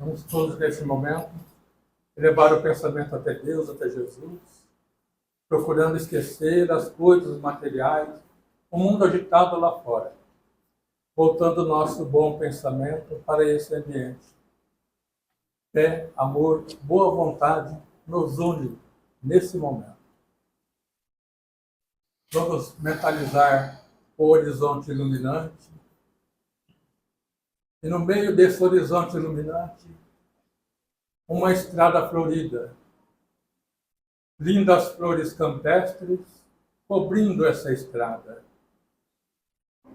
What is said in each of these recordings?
Vamos todos, nesse momento, elevar o pensamento até Deus, até Jesus, procurando esquecer as coisas materiais, o mundo agitado lá fora, voltando o nosso bom pensamento para esse ambiente. Fé, amor, boa vontade nos une nesse momento. Vamos mentalizar o horizonte iluminante. E no meio desse horizonte iluminante, uma estrada florida. Lindas flores campestres cobrindo essa estrada.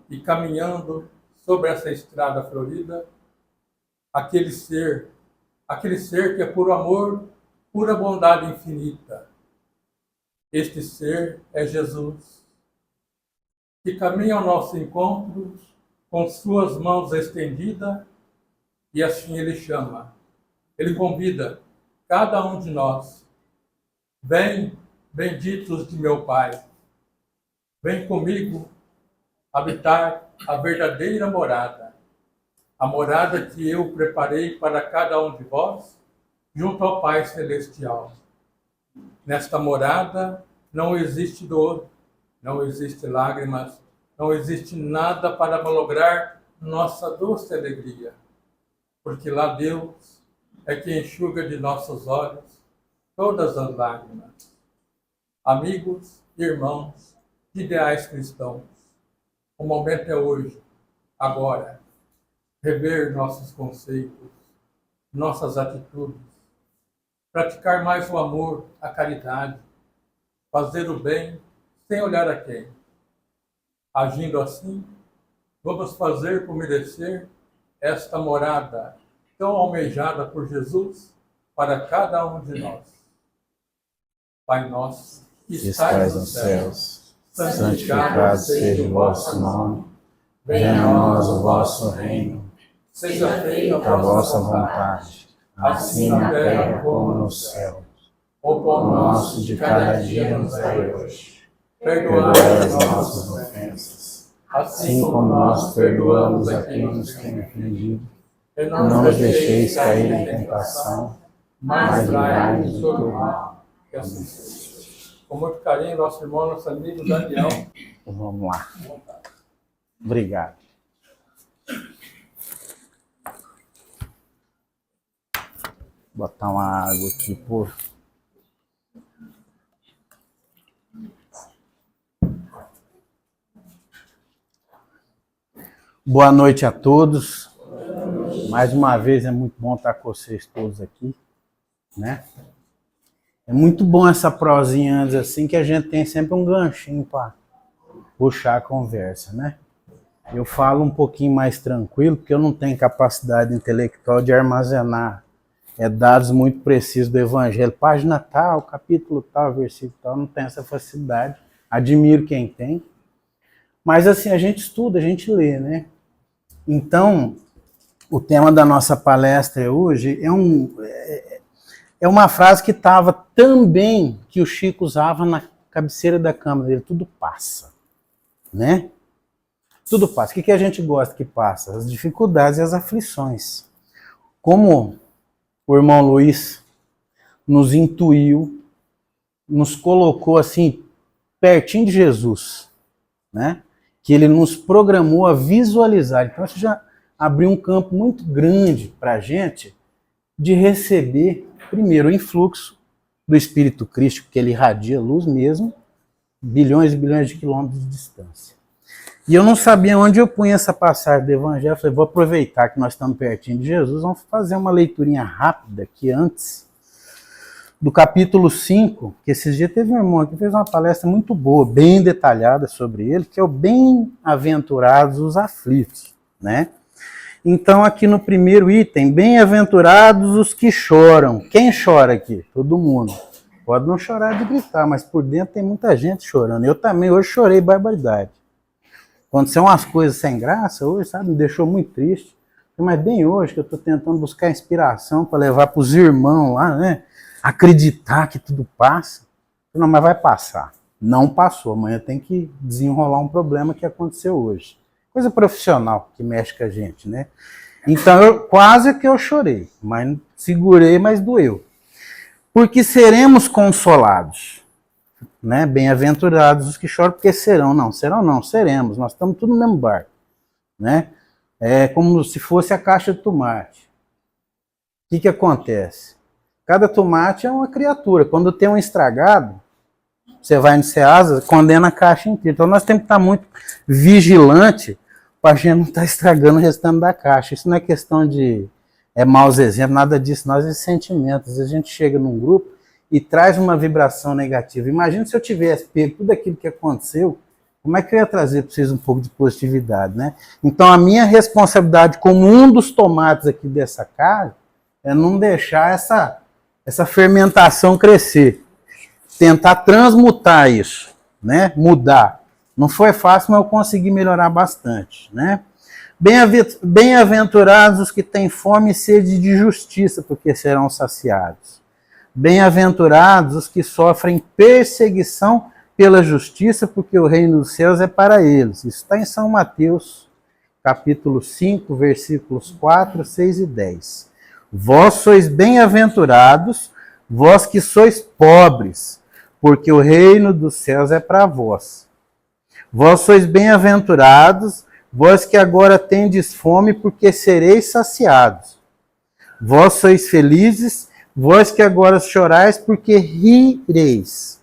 E caminhando sobre essa estrada florida, aquele ser que é puro amor, pura bondade infinita. Este ser é Jesus, que caminha ao nosso encontro com suas mãos estendidas, e assim ele chama. Ele convida cada um de nós. Vem, benditos de meu Pai. Vem comigo habitar a verdadeira morada. A morada que eu preparei para cada um de vós, junto ao Pai Celestial. Nesta morada não existe dor, não existe lágrimas, não existe nada para malograr nossa doce alegria. Porque lá Deus é que enxuga de nossos olhos todas as lágrimas. Amigos, irmãos, ideais cristãos, o momento é hoje, agora, rever nossos conceitos, nossas atitudes, praticar mais o amor, a caridade, fazer o bem sem olhar a quem. Agindo assim, vamos fazer por merecer esta morada tão almejada por Jesus para cada um de nós. Pai nosso, que estais nos céus, santificado seja o vosso nome, venha a nós o vosso reino, seja feita a vossa vontade, assim na terra como no céu. O pão nosso de cada dia nos dai hoje. Perdoai as nossas ofensas, assim como nós perdoamos a quem nos tem ofendido. E não nos deixeis cair em tentação, mas livrai-nos do mal. Que assim seja. Com muito carinho, nosso irmão, nosso amigo Daniel. Vamos lá. Obrigado. Vou botar uma água aqui, por. Boa noite a todos. Mais uma vez é muito bom estar com vocês todos aqui, né? É muito bom essa prosinha antes assim, que a gente tem sempre um ganchinho para puxar a conversa, né? Eu falo um pouquinho mais tranquilo, porque eu não tenho capacidade intelectual de armazenar dados muito precisos do Evangelho. Página tal, capítulo tal, versículo tal, não tenho essa facilidade. Admiro quem tem. Mas assim, a gente estuda, a gente lê, né? Então, o tema da nossa palestra hoje é uma frase que estava também, que o Chico usava na cabeceira da cama dele, tudo passa, né? Tudo passa. O que a gente gosta que passa? As dificuldades e as aflições. Como o irmão Luiz nos intuiu, nos colocou assim, pertinho de Jesus, né? Que ele nos programou a visualizar. Então, isso já abriu um campo muito grande para a gente de receber, primeiro, o influxo do Espírito Crístico, que ele irradia luz mesmo, bilhões e bilhões de quilômetros de distância. E eu não sabia onde eu punha essa passagem do Evangelho. Eu falei, vou aproveitar que nós estamos pertinho de Jesus, vamos fazer uma leiturinha rápida aqui antes do capítulo 5, que esses dias teve um irmão aqui que fez uma palestra muito boa, bem detalhada sobre ele, que é o Bem-aventurados os aflitos, né? Então, aqui no primeiro item, bem-aventurados os que choram. Quem chora aqui? Todo mundo. Pode não chorar de gritar, mas por dentro tem muita gente chorando. Eu também hoje chorei barbaridade. Aconteceu umas coisas sem graça hoje, sabe? Me deixou muito triste. Mas bem hoje que eu estou tentando buscar inspiração para levar para os irmãos lá, né? Acreditar que tudo passa. Não, mas vai passar. Não passou. Amanhã tem que desenrolar um problema que aconteceu hoje. Coisa profissional que mexe com a gente, né? Então, quase que eu chorei, mas segurei, mas doeu. Porque seremos consolados, né? Bem-aventurados os que choram, porque serão não, seremos. Nós estamos tudo no mesmo barco, né? É como se fosse a caixa de tomate. O que acontece? Cada tomate é uma criatura. Quando tem um estragado, você vai no Ceasa, condena a caixa inteira. Então nós temos que estar muito vigilante para a gente não estar estragando o restante da caixa. Isso não é questão de maus exemplos, nada disso. Nós é sentimentos. A gente chega num grupo e traz uma vibração negativa. Imagina se eu tivesse pego tudo aquilo que aconteceu, como é que eu ia trazer para vocês um pouco de positividade, né? Então a minha responsabilidade como um dos tomates aqui dessa casa é não deixar essa fermentação crescer. Tentar transmutar isso, né? Mudar. Não foi fácil, mas eu consegui melhorar bastante, né? Bem-aventurados os que têm fome e sede de justiça, porque serão saciados. Bem-aventurados os que sofrem perseguição pela justiça, porque o reino dos céus é para eles. Isso está em São Mateus, capítulo 5, versículos 4, 6 e 10. Vós sois bem-aventurados, vós que sois pobres, porque o reino dos céus é para vós. Vós sois bem-aventurados, vós que agora tendes fome, porque sereis saciados. Vós sois felizes, vós que agora chorais, porque rireis.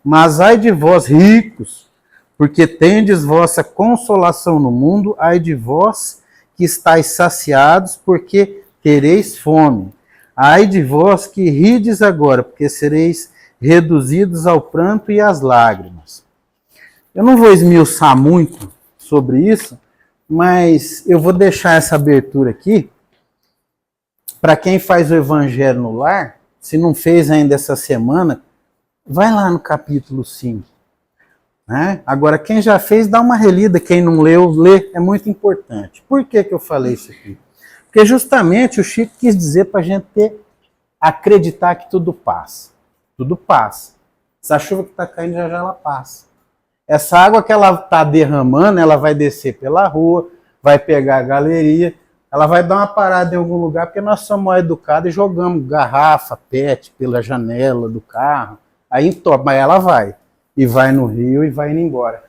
Mas ai de vós ricos, porque tendes vossa consolação no mundo, ai de vós que estáis saciados, porque tereis fome. Ai de vós que rides agora, porque sereis reduzidos ao pranto e às lágrimas. Eu não vou esmiuçar muito sobre isso, mas eu vou deixar essa abertura aqui para quem faz o Evangelho no Lar. Se não fez ainda essa semana, vai lá no capítulo 5. Né? Agora, quem já fez, dá uma relida. Quem não leu, lê. É muito importante. Por que eu falei isso aqui? Porque justamente o Chico quis dizer para a gente acreditar que tudo passa. Tudo passa. Essa chuva que está caindo já ela passa. Essa água que ela está derramando, ela vai descer pela rua, vai pegar a galeria, ela vai dar uma parada em algum lugar, porque nós somos mal educados e jogamos garrafa, pet pela janela do carro. Aí entope, mas ela vai. E vai no rio e vai indo embora.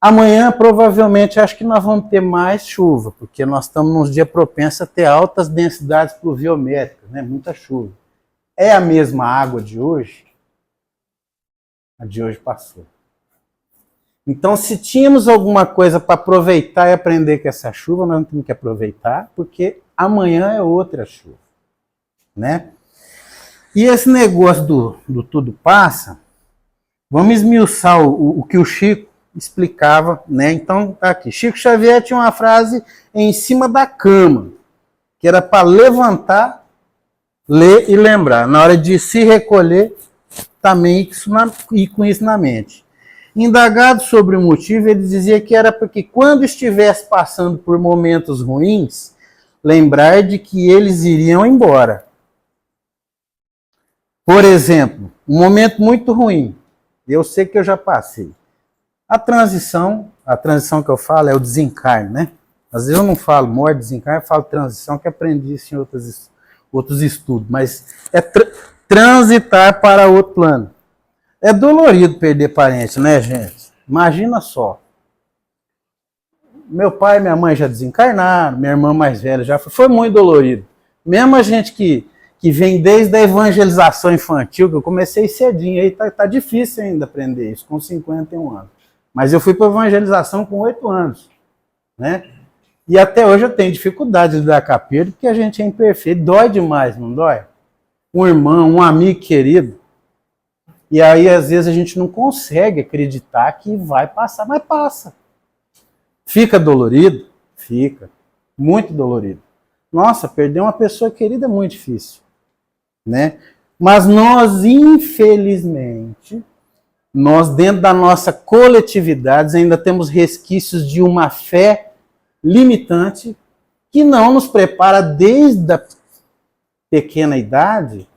Amanhã, provavelmente, acho que nós vamos ter mais chuva, porque nós estamos nos dias propensos a ter altas densidades pluviométricas, né? Muita chuva. É a mesma água de hoje? A de hoje passou. Então, se tínhamos alguma coisa para aproveitar e aprender com essa chuva, nós não temos que aproveitar, porque amanhã é outra chuva, né? E esse negócio do tudo passa, vamos esmiuçar o que o Chico explicava, né? Então, tá aqui. Chico Xavier tinha uma frase em cima da cama, que era para levantar, ler e lembrar. Na hora de se recolher, também ir com isso na mente. Indagado sobre o motivo, ele dizia que era porque quando estivesse passando por momentos ruins, lembrar de que eles iriam embora. Por exemplo, um momento muito ruim, eu sei que eu já passei. A transição que eu falo é o desencarne, né? Às vezes eu não falo morte, desencarne, eu falo transição, que aprendi isso em outros estudos, mas é transitar para outro plano. É dolorido perder parente, né, gente? Imagina só. Meu pai e minha mãe já desencarnaram, minha irmã mais velha já foi muito dolorido. Mesmo a gente que vem desde a evangelização infantil, que eu comecei cedinho, aí tá difícil ainda aprender isso, com 51 anos. Mas eu fui para a evangelização com 8 anos, né? E até hoje eu tenho dificuldade de lidar com a perda, porque a gente é imperfeito, dói demais, não dói? Um irmão, um amigo querido. E aí, às vezes, a gente não consegue acreditar que vai passar, mas passa. Fica dolorido? Fica. Muito dolorido. Nossa, perder uma pessoa querida é muito difícil, né? Mas nós, infelizmente, dentro da nossa coletividade, ainda temos resquícios de uma fé limitante que não nos prepara desde a pequena idade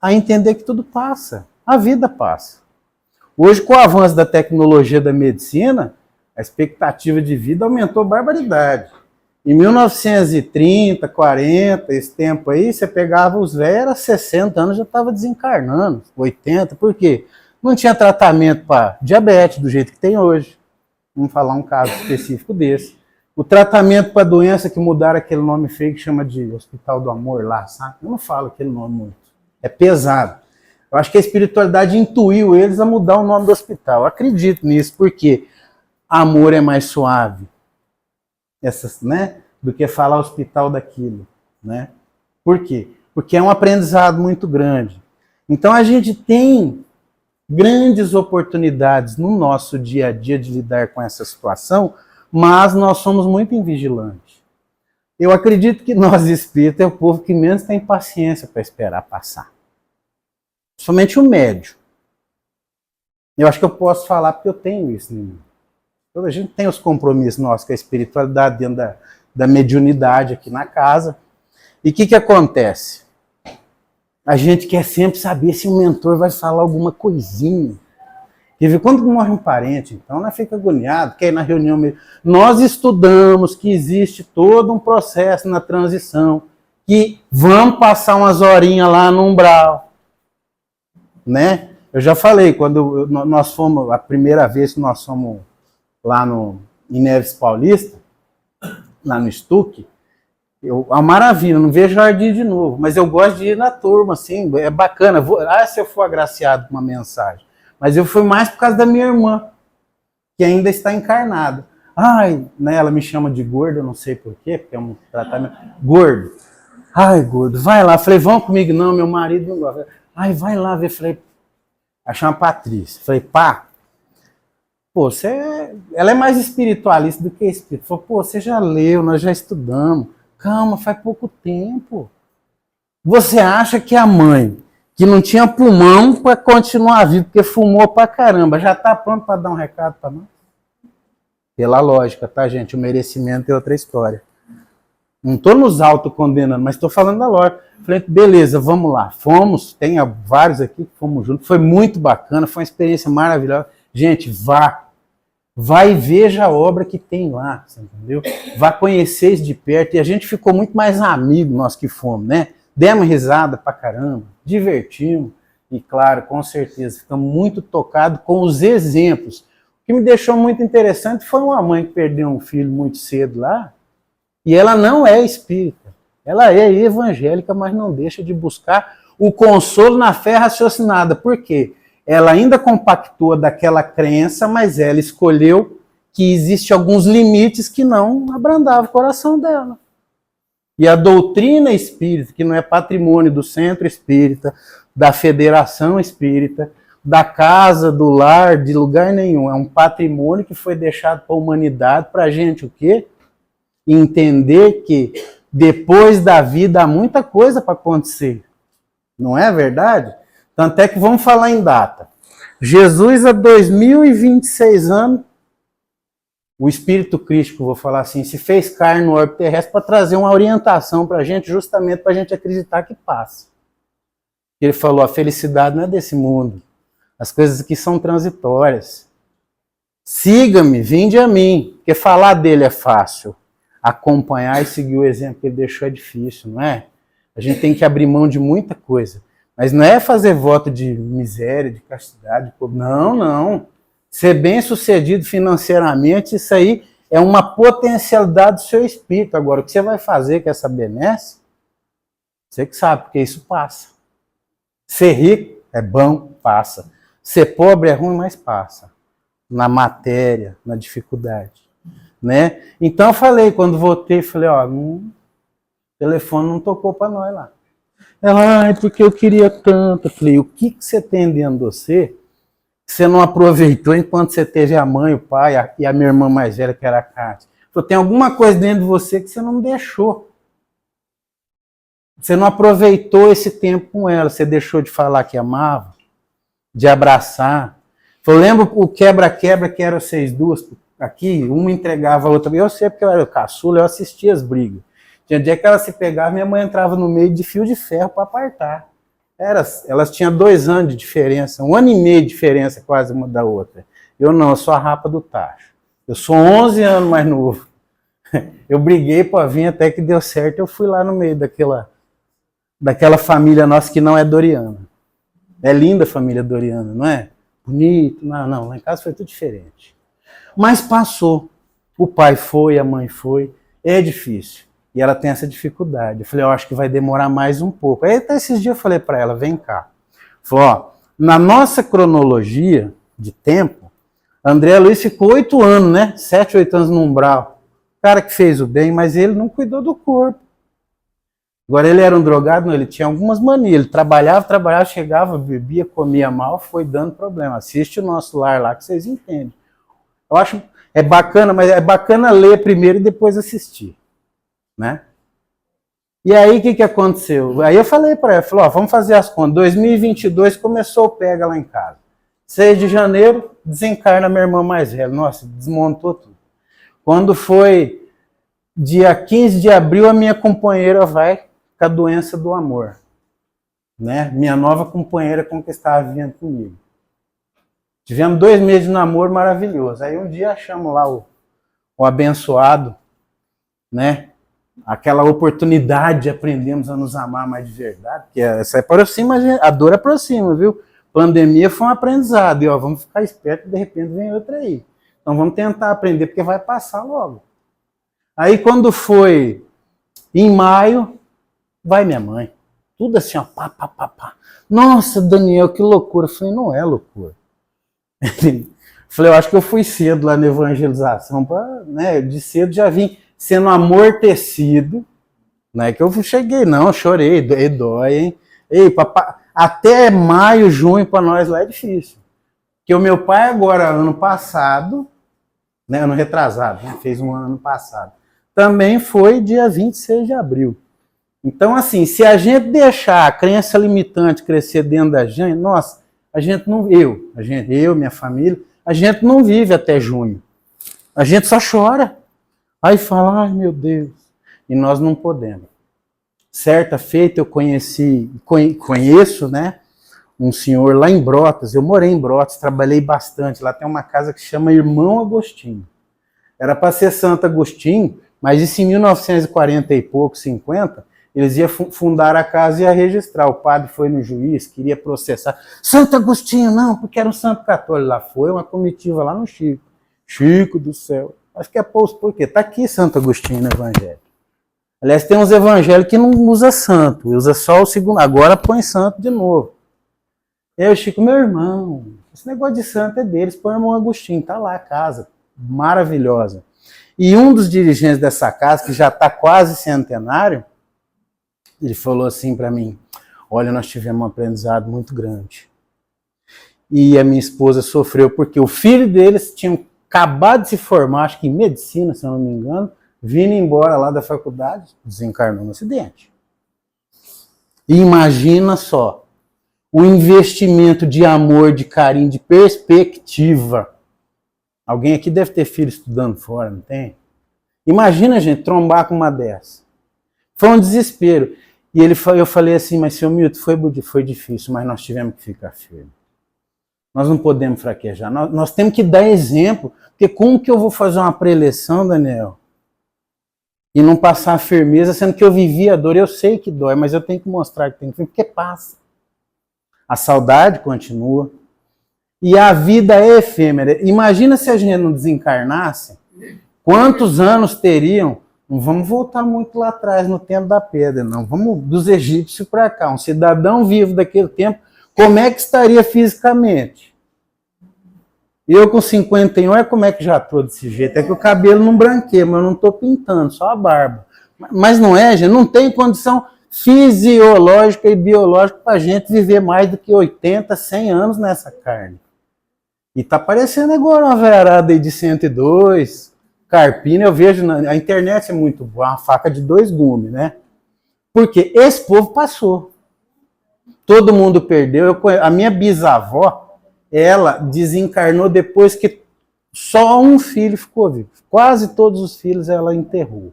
a entender que tudo passa, a vida passa. Hoje, com o avanço da tecnologia da medicina, a expectativa de vida aumentou barbaridade. Em 1930, 40, esse tempo aí, você pegava os velhos, era 60 anos, já estava desencarnando, 80. Por quê? Não tinha tratamento para diabetes do jeito que tem hoje. Vamos falar um caso específico desse. O tratamento para doença que mudaram aquele nome feio que chama de Hospital do Amor lá, sabe? Eu não falo aquele nome muito. É pesado. Eu acho que a espiritualidade intuiu eles a mudar o nome do hospital. Eu acredito nisso, porque amor é mais suave, né, do que falar hospital daquilo, né? Por quê? Porque é um aprendizado muito grande. Então a gente tem grandes oportunidades no nosso dia a dia de lidar com essa situação, mas nós somos muito invigilantes. Eu acredito que nós espíritas é o povo que menos tem paciência para esperar passar. Somente o médio. Eu acho que eu posso falar porque eu tenho isso, né? A gente tem os compromissos nossos com a espiritualidade dentro da mediunidade aqui na casa. E o que acontece? A gente quer sempre saber se o mentor vai falar alguma coisinha. Quando morre um parente, então, nós fica agoniado, quer ir na reunião. Nós estudamos que existe todo um processo na transição, que vamos passar umas horinhas lá no umbral. Né? Eu já falei, quando nós fomos, a primeira vez que nós fomos lá em Neves Paulista, lá no Stuck, a maravilha, não vejo Jardim de novo, mas eu gosto de ir na turma, assim, é bacana. Se eu for agraciado com uma mensagem. Mas eu fui mais por causa da minha irmã, que ainda está encarnada. Né, ela me chama de gordo, eu não sei porquê, porque é um tratamento. Gordo. Gordo, vai lá. Falei, vão comigo? Não, meu marido não gosta. Vai lá ver. Falei, ela chama Patrícia. Falei, pá, ela é mais espiritualista do que espírita. Falei, você já leu, nós já estudamos. Calma, faz pouco tempo. Você acha que a mãe, que não tinha pulmão para continuar viva, porque fumou pra caramba, já está pronto para dar um recado para nós? Pela lógica, tá, gente? O merecimento é outra história. Não estou nos autocondenando, mas estou falando da lógica. Falei, beleza, vamos lá. Fomos, tem vários aqui que fomos juntos. Foi muito bacana, foi uma experiência maravilhosa. Gente, vá e veja a obra que tem lá, você entendeu? Vá conhecer isso de perto. E a gente ficou muito mais amigo, nós que fomos, né? Demos risada pra caramba, divertimos. E claro, com certeza, ficamos muito tocados com os exemplos. O que me deixou muito interessante foi uma mãe que perdeu um filho muito cedo lá. E ela não é espírita. Ela é evangélica, mas não deixa de buscar o consolo na fé raciocinada. Por quê? Ela ainda compactua daquela crença, mas ela escolheu que existem alguns limites que não abrandavam o coração dela. E a doutrina espírita, que não é patrimônio do Centro Espírita, da Federação Espírita, da casa, do lar, de lugar nenhum, é um patrimônio que foi deixado para a humanidade, para a gente o quê? Entender que depois da vida há muita coisa para acontecer. Não é verdade? Tanto é que vamos falar em data. Jesus, há 2026 anos, o Espírito Crístico, vou falar assim, se fez carne no orbe terrestre para trazer uma orientação para a gente, justamente para a gente acreditar que passa. Ele falou, a felicidade não é desse mundo. As coisas aqui são transitórias. Siga-me, vinde a mim, porque falar dele é fácil. Acompanhar e seguir o exemplo que ele deixou é difícil, não é? A gente tem que abrir mão de muita coisa. Mas não é fazer voto de miséria, de castidade. Não. Ser bem-sucedido financeiramente, isso aí é uma potencialidade do seu espírito. Agora, o que você vai fazer com essa benesse, você que sabe, porque isso passa. Ser rico é bom, passa. Ser pobre é ruim, mas passa. Na matéria, na dificuldade. Né? Então eu falei, quando voltei, falei, o telefone não tocou para nós lá. Ela, porque eu queria tanto. Eu falei, o que você tem dentro de você que você não aproveitou enquanto você teve a mãe, o pai e a minha irmã mais velha, que era a Cátia? Falei, tem alguma coisa dentro de você que você não deixou. Você não aproveitou esse tempo com ela, você deixou de falar que amava, de abraçar. Eu lembro o quebra-quebra que eram vocês duas aqui, uma entregava a outra. Eu sei porque eu era o caçula, eu assistia as brigas. Tinha dia que ela se pegava, minha mãe entrava no meio de fio de ferro para apartar. Elas tinham 2 anos de diferença, 1 ano e meio de diferença quase uma da outra. Eu não, eu sou a rapa do tacho. Eu sou 11 anos mais novo. Eu briguei para vir até que deu certo. Eu fui lá no meio daquela família nossa que não é Doriana. É linda a família Doriana, não é? Bonito. Não, lá em casa foi tudo diferente. Mas passou. O pai foi, a mãe foi. É difícil. E ela tem essa dificuldade. Eu falei, eu acho que vai demorar mais um pouco. Aí até esses dias eu falei para ela, vem cá. Falei, ó, na nossa cronologia de tempo, André Luiz ficou 8 anos, né? 7, 8 anos no umbral. Cara que fez o bem, mas ele não cuidou do corpo. Agora, ele era um drogado? Não, ele tinha algumas manias. Ele trabalhava, chegava, bebia, comia mal, foi dando problema. Assiste o Nosso Lar lá que vocês entendem. Eu acho, é bacana, mas é bacana ler primeiro e depois assistir, né? E aí, o que aconteceu? Aí eu falei para ela, falou, ó, vamos fazer as contas. 2022 começou o pega lá em casa. 6 de janeiro, desencarna minha irmã mais velha. Nossa, desmontou tudo. Quando foi dia 15 de abril, a minha companheira vai com a doença do amor. Né? Minha nova companheira com que estava vindo comigo. Tivemos 2 meses de namoro maravilhoso. Aí um dia achamos lá o abençoado, né? Aquela oportunidade de aprendermos a nos amar mais de verdade, que essa aproxima, a dor aproxima, viu? Pandemia foi um aprendizado, e ó, vamos ficar espertos, de repente vem outra aí. Então vamos tentar aprender, porque vai passar logo. Aí quando foi em maio, vai minha mãe. Tudo assim, ó, pá. Nossa, Daniel, que loucura. Eu falei, não é loucura. Falei, eu acho que eu fui cedo lá na evangelização, né? De cedo já vim sendo amortecido. Não é que eu cheguei, não, eu chorei, dói, hein? Ei, papai, até maio, junho, para nós lá é difícil. Porque o meu pai agora, ano passado, né, ano retrasado, né, fez um ano passado, também foi dia 26 de abril. Então, assim, se a gente deixar a crença limitante crescer dentro da gente, nossa, a gente não, eu, minha família, a gente não vive até junho. A gente só chora. Aí fala, ai meu Deus, e nós não podemos. Certa feita eu conheço, né, um senhor lá em Brotas, eu morei em Brotas, trabalhei bastante, lá tem uma casa que chama Irmão Agostinho. Era para ser Santo Agostinho, mas isso em 1940 e pouco, 50, eles iam fundar a casa e ia registrar. O padre foi no juiz, queria processar. Santo Agostinho, não, porque era um santo católico. Lá foi uma comitiva lá no Chico. Chico do céu. Acho que é posto por quê? Está aqui Santo Agostinho no Evangelho. Aliás, tem uns evangelhos que não usa santo, usa só o segundo. Agora põe santo de novo. E aí o Chico, meu irmão, esse negócio de santo é deles, põe o Irmão Agostinho, tá lá a casa, maravilhosa. E um dos dirigentes dessa casa, que já está quase centenário, ele falou assim para mim, olha, nós tivemos um aprendizado muito grande. E a minha esposa sofreu porque o filho deles tinha acabado de se formar, acho que em medicina, se eu não me engano, vindo embora lá da faculdade, desencarnou no acidente. E imagina só, o investimento de amor, de carinho, de perspectiva. Alguém aqui deve ter filho estudando fora, não tem? Imagina, gente, trombar com uma dessa. Foi um desespero. E eu falei assim, mas seu Milton, foi difícil, mas nós tivemos que ficar firmes. Nós não podemos fraquejar. Nós temos que dar exemplo. Porque como que eu vou fazer uma preleção, Daniel, e não passar a firmeza, sendo que eu vivi a dor? Eu sei que dói, mas eu tenho que mostrar que tem que, porque passa. A saudade continua. E a vida é efêmera. Imagina se a gente não desencarnasse, quantos anos teriam? Não vamos voltar muito lá atrás, no tempo da pedra, não. Vamos dos egípcios para cá. Um cidadão vivo daquele tempo, como é que estaria fisicamente? Eu com 51, é como é que já estou desse jeito? É que o cabelo não branqueia, mas eu não estou pintando, só a barba. Mas não é, gente, não tem condição fisiológica e biológica para a gente viver mais do que 80, 100 anos nessa carne. E tá parecendo agora uma veiarada aí de 102, carpina, eu vejo, a internet é muito boa, uma faca de 2 gumes, né? Porque esse povo passou. Todo mundo perdeu. A minha bisavó, ela desencarnou depois que só um filho ficou vivo. Quase todos os filhos ela enterrou.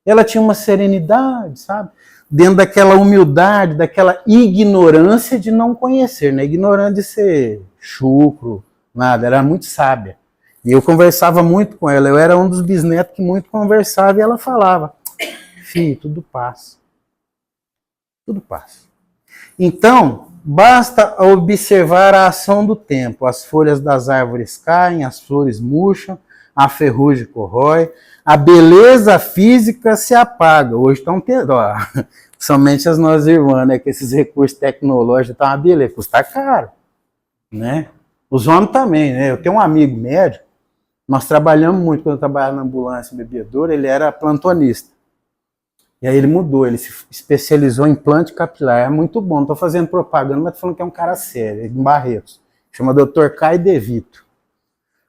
Ela tinha uma serenidade, sabe? Dentro daquela humildade, daquela ignorância de não conhecer, né? Ignorante de ser chucro, nada. Era muito sábia. E eu conversava muito com ela. Eu era um dos bisnetos que muito conversava e ela falava: filho, tudo passa. Tudo passa. Então, basta observar a ação do tempo. As folhas das árvores caem, as flores murcham, a ferrugem corrói, a beleza física se apaga. Hoje estão tendo, somente as nossas irmãs, né, que esses recursos tecnológicos estão uma beleza, custa caro, né? Os homens também, né? Eu tenho um amigo médico, nós trabalhamos muito quando eu trabalhava na ambulância bebedoura, ele era plantonista. E aí ele mudou, ele se especializou em implante capilar. É muito bom, não estou fazendo propaganda, mas estou falando que é um cara sério, em Barretos. Chama Dr. Caio De Vito.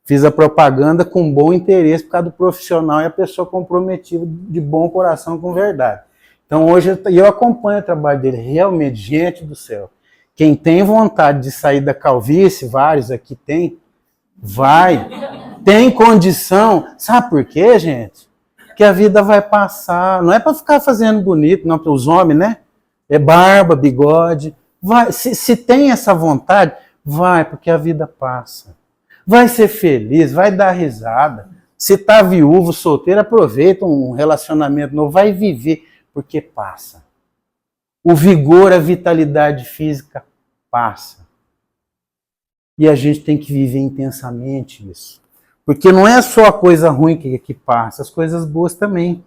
Fiz a propaganda com bom interesse por causa do profissional e a pessoa comprometida de bom coração com verdade. Então hoje eu acompanho o trabalho dele, realmente, gente do céu. Quem tem vontade de sair da calvície, vários aqui tem, vai, tem condição. Sabe por quê, gente? Que a vida vai passar, não é para ficar fazendo bonito, não, para os homens, né? É barba, bigode. Vai, se tem essa vontade, vai, porque a vida passa. Vai ser feliz, vai dar risada. Se tá viúvo, solteiro, aproveita um relacionamento novo, vai viver, porque passa. O vigor, a vitalidade física passa. E a gente tem que viver intensamente isso. Porque não é só a coisa ruim que passa, as coisas boas também.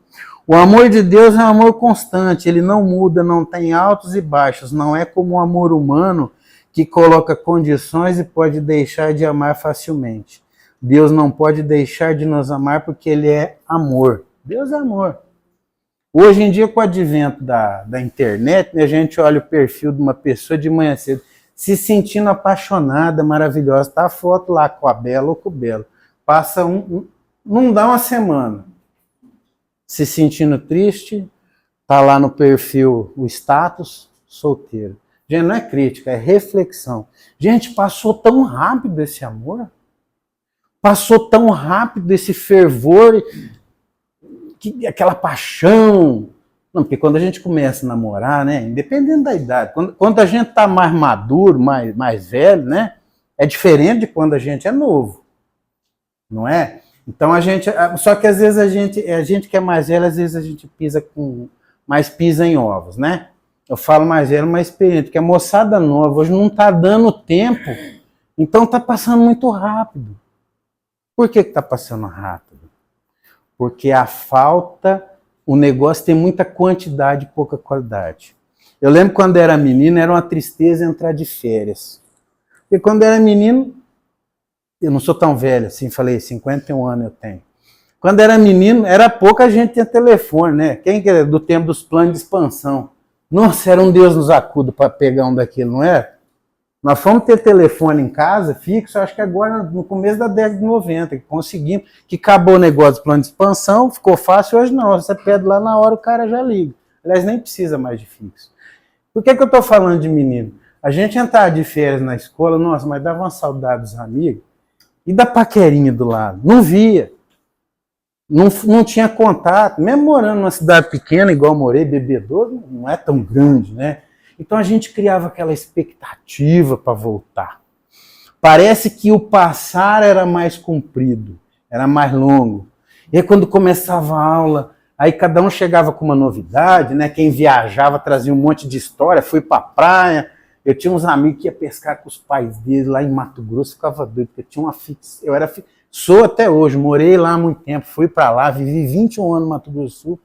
O amor de Deus é um amor constante, ele não muda, não tem altos e baixos, não é como o amor humano que coloca condições e pode deixar de amar facilmente. Deus não pode deixar de nos amar porque ele é amor. Deus é amor. Hoje em dia, com o advento da internet, né, a gente olha o perfil de uma pessoa de manhã cedo, se sentindo apaixonada, maravilhosa, tá a foto lá com a Bela ou com o Belo. Passa não dá uma semana. Se sentindo triste, tá lá no perfil o status, solteiro. Gente, não é crítica, é reflexão. Gente, passou tão rápido esse amor. Passou tão rápido esse fervor, aquela paixão. Não, porque quando a gente começa a namorar, né, independente da idade, quando a gente tá mais maduro, mais velho, né, é diferente de quando a gente é novo. Não é? Então a gente, só que às vezes a gente que é mais velho, às vezes a gente pisa em ovos, né? Eu falo mais velho, mais experiente, porque a moçada nova hoje não está dando tempo, então está passando muito rápido. Por que está passando rápido? Porque o negócio tem muita quantidade e pouca qualidade. Eu lembro quando era menino, era uma tristeza entrar de férias. Porque quando era menino, eu não sou tão velho assim, falei, 51 anos eu tenho. Quando era menino, era pouca gente tinha telefone, né? Quem que era do tempo dos planos de expansão? Nossa, era um Deus nos acuda para pegar um daquele, não é? Nós fomos ter telefone em casa, fixo, acho que agora no começo da década de 90, que conseguimos, que acabou o negócio do plano de expansão, ficou fácil, hoje não, você pede lá na hora, o cara já liga. Aliás, nem precisa mais de fixo. Por que eu estou falando de menino? A gente entrava de férias na escola, nossa, mas dava uma saudade dos amigos, e da paquerinha do lado, não via. Não tinha contato, mesmo morando numa cidade pequena, igual eu morei, Bebedouro, não é tão grande, né? Então a gente criava aquela expectativa para voltar. Parece que o passar era mais comprido, era mais longo. E aí quando começava a aula, aí cada um chegava com uma novidade, né? Quem viajava trazia um monte de história, fui para a praia. Eu tinha uns amigos que iam pescar com os pais deles lá em Mato Grosso, ficava doido, porque tinha uma fixa. Sou até hoje, morei lá há muito tempo, fui para lá, vivi 21 anos no Mato Grosso do Sul,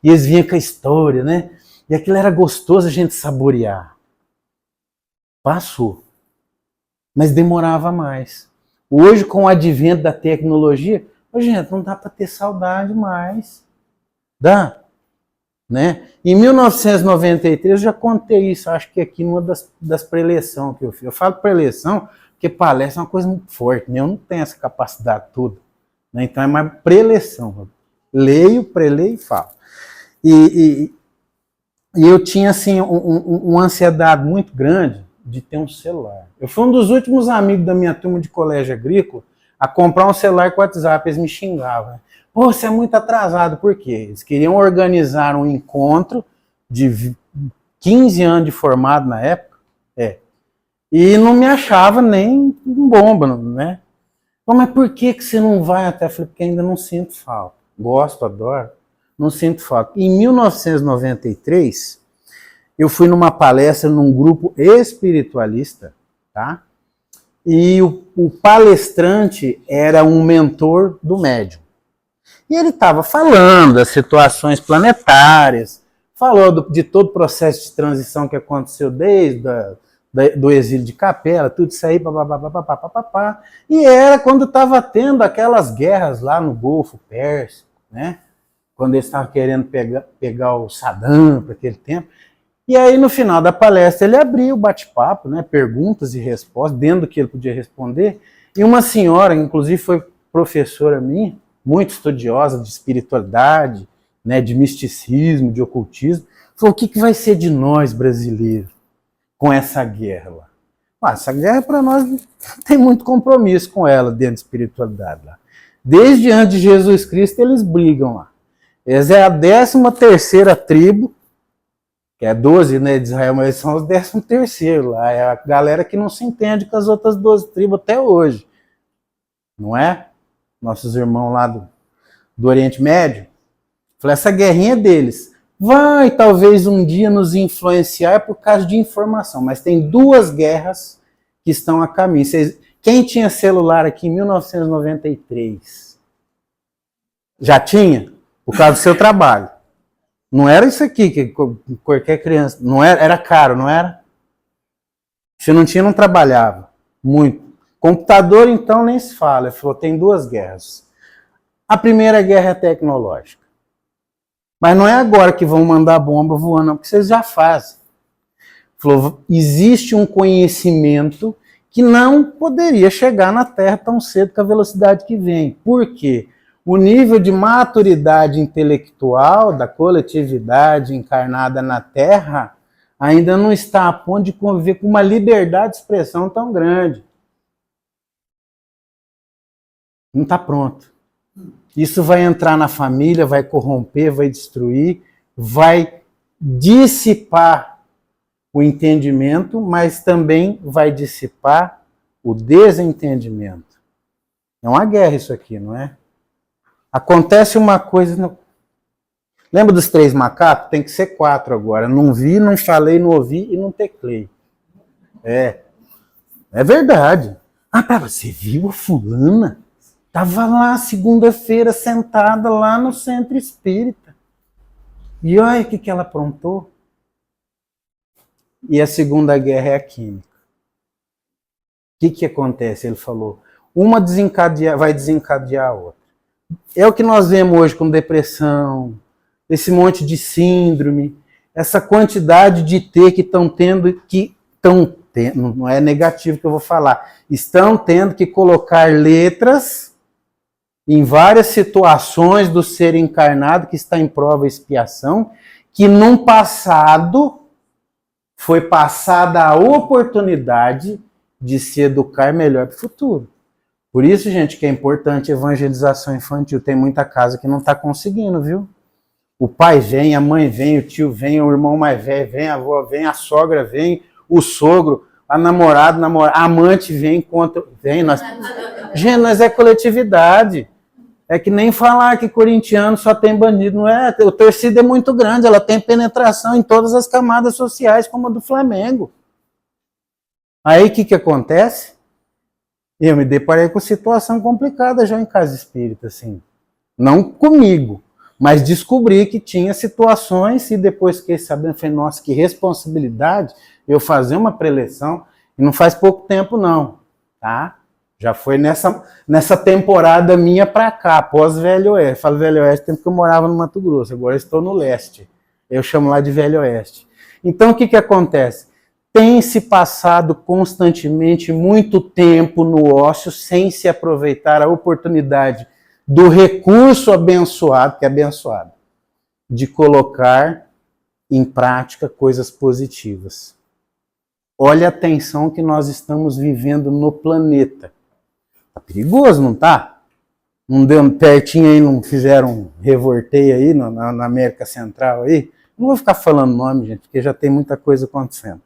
e eles vinham com a história, né? E aquilo era gostoso a gente saborear. Passou. Mas demorava mais. Hoje, com o advento da tecnologia, gente, não dá para ter saudade mais. Dá? Né? Em 1993, eu já contei isso, acho que aqui numa das preleções que eu fiz. Eu falo preleção porque palestra é uma coisa muito forte, né? Eu não tenho essa capacidade toda. Né? Então é mais preleção. Leio, preleio e falo. E eu tinha assim, uma ansiedade muito grande de ter um celular. Eu fui um dos últimos amigos da minha turma de colégio agrícola a comprar um celular com WhatsApp. Eles me xingavam. Né? Pô, você é muito atrasado. Por quê? Eles queriam organizar um encontro de 15 anos de formado na época. E não me achava nem um bomba, né? Mas por que você não vai até? Eu falei, porque ainda não sinto falta. Gosto, adoro, não sinto falta. Em 1993, eu fui numa palestra num grupo espiritualista, tá? E o palestrante era um mentor do médium. E ele estava falando das situações planetárias, falou de todo o processo de transição que aconteceu desde do exílio de Capela, tudo isso aí, papapá. E era quando estava tendo aquelas guerras lá no Golfo Pérsico, né? Quando eles estavam querendo pegar o Saddam para aquele tempo. E aí, no final da palestra, ele abriu o bate-papo, né? Perguntas e respostas, dentro do que ele podia responder. E uma senhora, inclusive foi professora minha, muito estudiosa de espiritualidade, né? De misticismo, de ocultismo, falou: o que vai ser de nós, brasileiros, com essa guerra lá? Essa guerra, para nós, não tem muito compromisso com ela dentro de espiritualidade lá. Desde antes de Jesus Cristo, eles brigam lá. Eles é a 13ª tribo, que é 12, né, de Israel, mas eles são os 13º lá. É a galera que não se entende com as outras 12 tribos até hoje. Não é? Nossos irmãos lá do Oriente Médio. Falei, essa guerrinha deles vai talvez um dia nos influenciar por causa de informação, mas tem 2 guerras que estão a caminho. Quem tinha celular aqui em 1993? Já tinha? Por causa do seu trabalho. Não era isso aqui que qualquer criança... Não era caro, não era? Se não tinha, não trabalhava. Muito. Computador, então, nem se fala. Ele falou, tem 2 guerras. A primeira guerra é tecnológica. Mas não é agora que vão mandar bomba voando, não, porque vocês já fazem. Falou, existe um conhecimento que não poderia chegar na Terra tão cedo com a velocidade que vem. Por quê? O nível de maturidade intelectual da coletividade encarnada na Terra ainda não está a ponto de conviver com uma liberdade de expressão tão grande. Não está pronto. Isso vai entrar na família, vai corromper, vai destruir, vai dissipar o entendimento, mas também vai dissipar o desentendimento. É uma guerra isso aqui, não é? Acontece uma coisa... Lembra dos 3 macacos? Tem que ser 4 agora. Não vi, não falei, não ouvi e não teclei. É verdade. Você viu a fulana? Estava lá segunda-feira sentada lá no centro espírita. E olha o que ela aprontou. E a Segunda Guerra é a química. O que acontece? Ele falou, uma vai desencadear a outra. É o que nós vemos hoje com depressão, esse monte de síndrome, essa quantidade de T que estão tendo, não é negativo que eu vou falar, estão tendo que colocar letras em várias situações do ser encarnado que está em prova e expiação, que num passado foi passada a oportunidade de se educar melhor para o futuro. Por isso, gente, que é importante a evangelização infantil. Tem muita casa que não está conseguindo, viu? O pai vem, a mãe vem, o tio vem, o irmão mais velho vem, a avó vem, a sogra vem, o sogro, a namorada, a amante vem, Gente, nós é coletividade. É que nem falar que corintiano só tem bandido, não é? O torcida é muito grande, ela tem penetração em todas as camadas sociais, como a do Flamengo. Aí o que acontece? Eu me deparei com situação complicada já em casa espírita, assim. Não comigo, mas descobri que tinha situações e depois fiquei sabendo, falei, nossa, que responsabilidade eu fazer uma preleção, e não faz pouco tempo não, tá? Já foi nessa temporada minha pra cá, pós Velho Oeste. Falo Velho Oeste, tempo que eu morava no Mato Grosso, agora eu estou no leste. Eu chamo lá de Velho Oeste. Então o que acontece? Tem se passado constantemente muito tempo no ócio sem se aproveitar a oportunidade do recurso abençoado, que é abençoado, de colocar em prática coisas positivas. Olha a tensão que nós estamos vivendo no planeta. Tá perigoso, não tá? Não deu pertinho aí, não fizeram um revorteio aí na América Central aí? Não vou ficar falando nome, gente, porque já tem muita coisa acontecendo.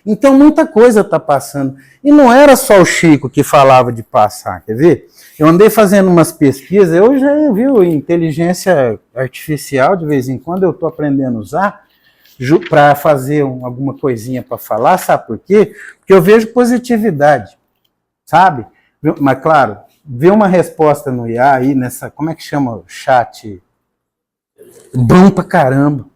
Então muita coisa está passando. E não era só o Chico que falava de passar, quer ver? Eu andei fazendo umas pesquisas, eu já vi inteligência artificial, de vez em quando eu estou aprendendo a usar, para fazer alguma coisinha para falar, sabe por quê? Porque eu vejo positividade, sabe? Mas claro, ver uma resposta no IA aí, nessa, como é que chama o chat? Bom pra caramba.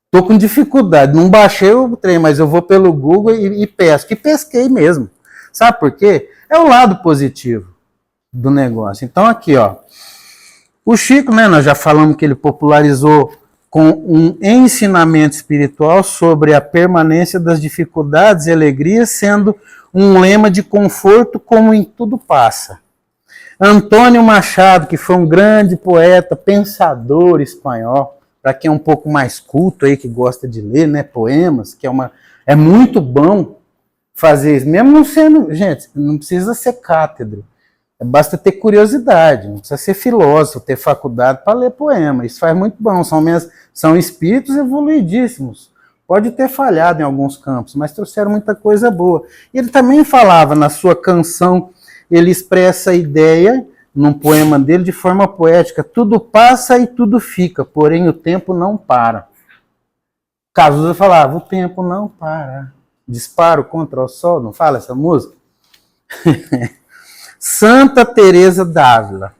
Tô com dificuldade, não baixei o trem, mas eu vou pelo Google e pesco. E pesquei mesmo. Sabe por quê? É o lado positivo do negócio. Então aqui, ó. O Chico, né, nós já falamos que ele popularizou com um ensinamento espiritual sobre a permanência das dificuldades e alegrias, sendo um lema de conforto como em tudo passa. Antônio Machado, que foi um grande poeta, pensador espanhol, para quem é um pouco mais culto aí, que gosta de ler, né, poemas, que é muito bom fazer isso, mesmo não sendo, gente, não precisa ser cátedra, basta ter curiosidade, não precisa ser filósofo, ter faculdade para ler poema, isso faz muito bom, são espíritos evoluidíssimos, pode ter falhado em alguns campos, mas trouxeram muita coisa boa. E ele também falava na sua canção, ele expressa a ideia, num poema dele, de forma poética, tudo passa e tudo fica, porém o tempo não para. Cazuza falava, o tempo não para. Disparo contra o sol, não fala essa música? Santa Teresa d'Ávila,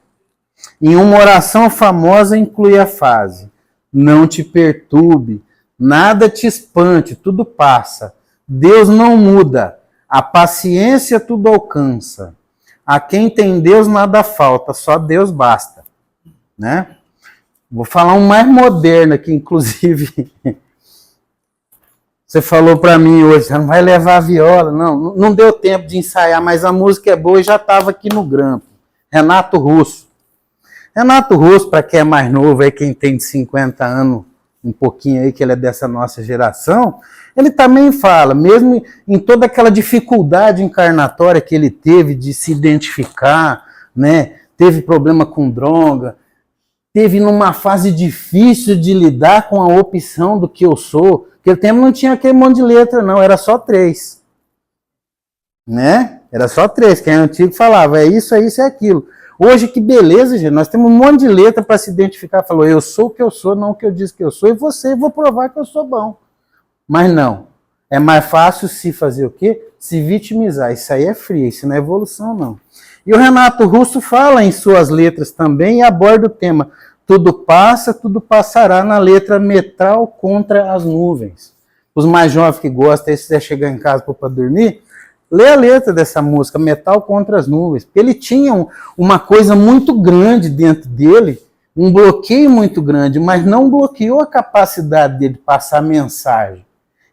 em uma oração famosa, inclui a frase, não te perturbe, nada te espante, tudo passa. Deus não muda, a paciência tudo alcança. A quem tem Deus nada falta, só Deus basta. Né? Vou falar um mais moderno aqui, inclusive. Você falou para mim hoje, você não vai levar a viola. Não deu tempo de ensaiar, mas a música é boa e já estava aqui no grampo. Renato Russo. Renato Russo, para quem é mais novo, aí, quem tem de 50 anos, um pouquinho aí, que ele é dessa nossa geração, ele também fala, mesmo em toda aquela dificuldade encarnatória que ele teve de se identificar, né, teve problema com droga, teve numa fase difícil de lidar com a opção do que eu sou, porque o tempo não tinha aquele monte de letra não, era só 3. Né? Era só 3, quem é antigo falava, é isso, é aquilo. Hoje, que beleza, gente, nós temos um monte de letra para se identificar. Falou, eu sou o que eu sou, não o que eu disse que eu sou, e você, vou provar que eu sou bom. Mas não, é mais fácil se fazer o quê? Se vitimizar. Isso aí é frio, isso não é evolução, não. E o Renato Russo fala em suas letras também e aborda o tema tudo passa, tudo passará, na letra metral contra as nuvens. Os mais jovens que gostam, se quiser chegar em casa para dormir, lê a letra dessa música, Metal contra as Nuvens, porque ele tinha uma coisa muito grande dentro dele, um bloqueio muito grande, mas não bloqueou a capacidade dele de passar mensagem.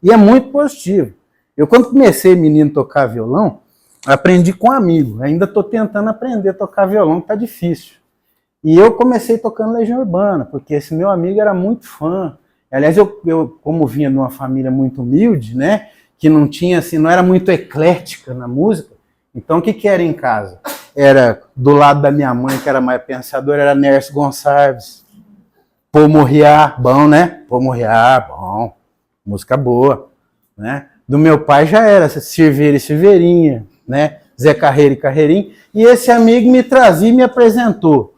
E é muito positivo. Eu, quando comecei, menino, a tocar violão, aprendi com um amigo. Ainda estou tentando aprender a tocar violão, que está difícil. E eu comecei tocando Legião Urbana, porque esse meu amigo era muito fã. Aliás, eu como vinha de uma família muito humilde, né, que não tinha, assim, não era muito eclética na música, então o que era em casa? Era, do lado da minha mãe, que era mais pensadora, era Nércio Gonçalves, Pô Morriá, bom, né? Pô Morriá, bom, música boa, né? Do meu pai já era Silveira e Silveirinha, né? Zé Carreiro e Carreirinho, e esse amigo me trazia e me apresentou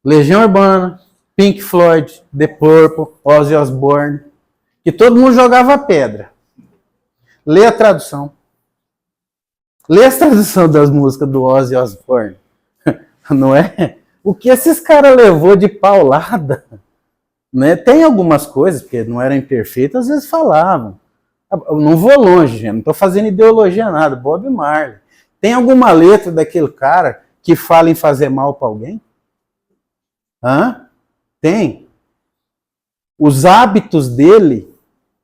Legião Urbana, Pink Floyd, The Purple, Ozzy Osbourne, que todo mundo jogava pedra. Lê a tradução. Lê a tradução das músicas do Ozzy Osbourne. Não é? O que esses caras levou de paulada, né? Tem algumas coisas, porque não eram imperfeitas, às vezes falavam. Eu não vou longe, gente, não estou fazendo ideologia nada. Bob Marley. Tem alguma letra daquele cara que fala em fazer mal para alguém? Hã? Tem. Os hábitos dele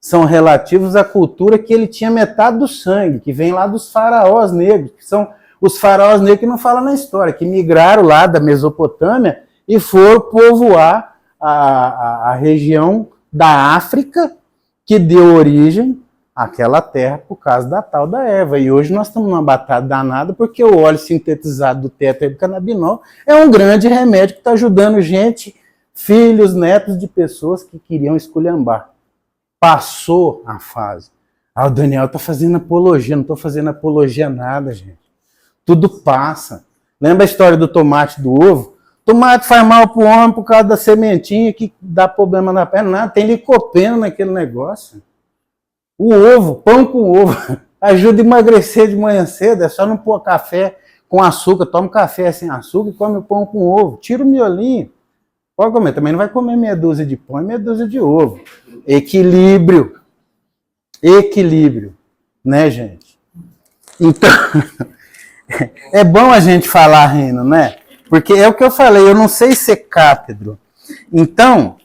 são relativos à cultura que ele tinha metade do sangue, que vem lá dos faraós negros, que são os faraós negros que não falam na história, que migraram lá da Mesopotâmia e foram povoar a região da África, que deu origem àquela terra por causa da tal da erva. E hoje nós estamos numa batalha danada porque o óleo sintetizado do tetrahidrocannabinol é um grande remédio que está ajudando gente, filhos, netos de pessoas que queriam esculhambar. Passou a fase. Ah, o Daniel tá fazendo apologia. Não tô fazendo apologia a nada, gente. Tudo passa. Lembra a história do tomate e do ovo? Tomate faz mal pro homem por causa da sementinha que dá problema na perna. Nada, tem licopeno naquele negócio. O ovo, pão com ovo, ajuda a emagrecer de manhã cedo. É só não pôr café com açúcar. Toma um café sem açúcar e come o pão com ovo. Tira o miolinho. Pode comer. Também não vai comer meia dúzia de pão e meia dúzia de ovo. Equilíbrio. Equilíbrio. Né, gente? Então, é bom a gente falar, Reino, né? Porque é o que eu falei, eu não sei ser cátedro. Então,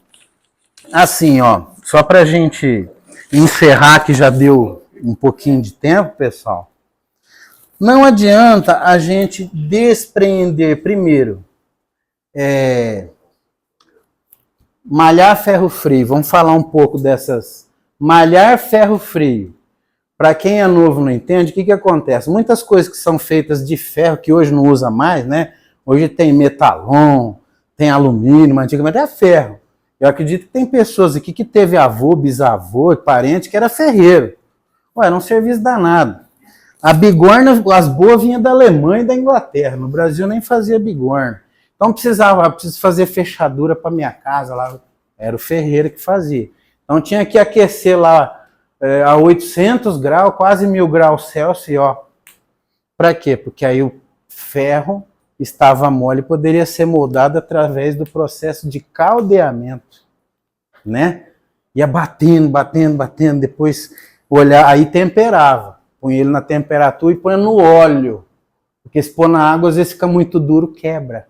assim, ó, só pra gente encerrar, que já deu um pouquinho de tempo, pessoal. Não adianta a gente despreender, primeiro, malhar ferro frio. Vamos falar um pouco dessas. Malhar ferro frio. Para quem é novo não entende, o que acontece? Muitas coisas que são feitas de ferro, que hoje não usa mais, né? Hoje tem metalon, tem alumínio, mas antigamente era ferro. Eu acredito que tem pessoas aqui que teve avô, bisavô, parente que era ferreiro. Ué, era um serviço danado. A bigorna, as boas vinham da Alemanha e da Inglaterra. No Brasil nem fazia bigorna. Então preciso fazer fechadura para minha casa lá. Era o ferreiro que fazia. Então tinha que aquecer lá a 800 graus, quase 1000 graus Celsius, ó. Para quê? Porque aí o ferro estava mole e poderia ser moldado através do processo de caldeamento, né? Ia batendo, batendo, batendo, depois olhar, aí temperava. Põe ele na temperatura e põe no óleo. Porque se pôr na água, às vezes fica muito duro, quebra.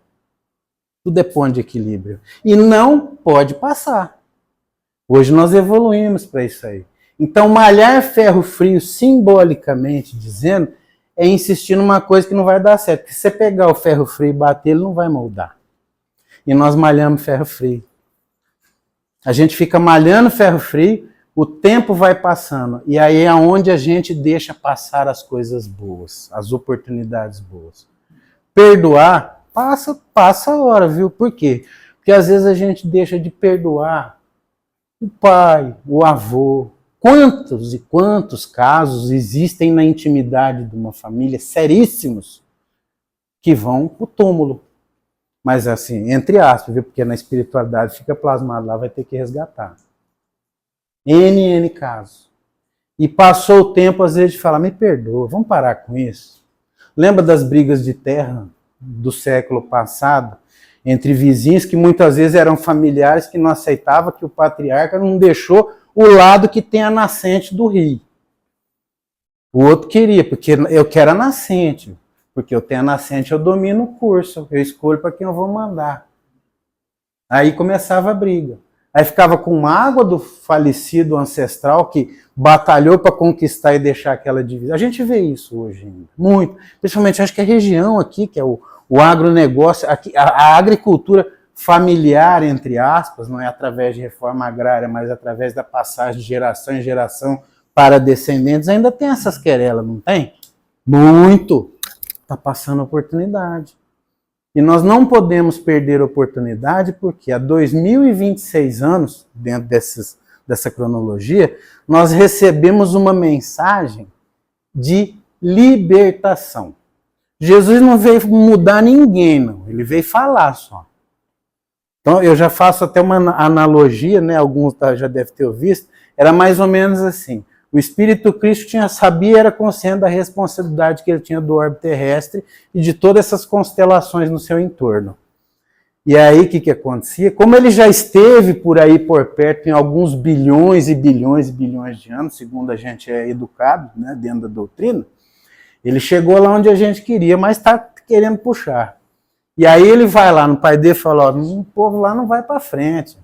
Tudo é ponto de equilíbrio. E não pode passar. Hoje nós evoluímos para isso aí. Então, malhar ferro frio, simbolicamente dizendo, é insistir numa coisa que não vai dar certo. Porque se você pegar o ferro frio e bater, ele não vai moldar. E nós malhamos ferro frio. A gente fica malhando ferro frio, o tempo vai passando. E aí é onde a gente deixa passar as coisas boas, as oportunidades boas. Perdoar, passa a hora, viu? Por quê? Porque às vezes a gente deixa de perdoar o pai, o avô. Quantos e quantos casos existem na intimidade de uma família, seríssimos, que vão para o túmulo. Mas assim, entre aspas, viu? Porque na espiritualidade fica plasmado lá, vai ter que resgatar. N casos. E passou o tempo, às vezes, de falar, me perdoa, vamos parar com isso. Lembra das brigas de terra do século passado, entre vizinhos que muitas vezes eram familiares que não aceitavam que o patriarca não deixou o lado que tem a nascente do rio. O outro queria, porque eu quero a nascente. Porque eu tenho a nascente, eu domino o curso. Eu escolho para quem eu vou mandar. Aí começava a briga. Aí ficava com mágoa do falecido ancestral que batalhou para conquistar e deixar aquela divisa. A gente vê isso hoje ainda. Muito. Principalmente, acho que a região aqui, que é o agronegócio, aqui, a agricultura familiar, entre aspas, não é através de reforma agrária, mas através da passagem de geração em geração para descendentes, ainda tem essas querelas, não tem? Muito. Está passando oportunidade. E nós não podemos perder a oportunidade porque há 2026 anos, dentro dessa cronologia, nós recebemos uma mensagem de libertação. Jesus não veio mudar ninguém, não. Ele veio falar só. Então, eu já faço até uma analogia, né? Alguns já devem ter visto. Era mais ou menos assim. O Espírito Cristo sabia, era consciente da responsabilidade que ele tinha do orbe terrestre e de todas essas constelações no seu entorno. E aí, o que acontecia? Como ele já esteve por aí, por perto, em alguns bilhões e bilhões e bilhões de anos, segundo a gente é educado, né, dentro da doutrina, ele chegou lá onde a gente queria, mas está querendo puxar. E aí ele vai lá no pai dele e fala, ó, o povo lá não vai para frente.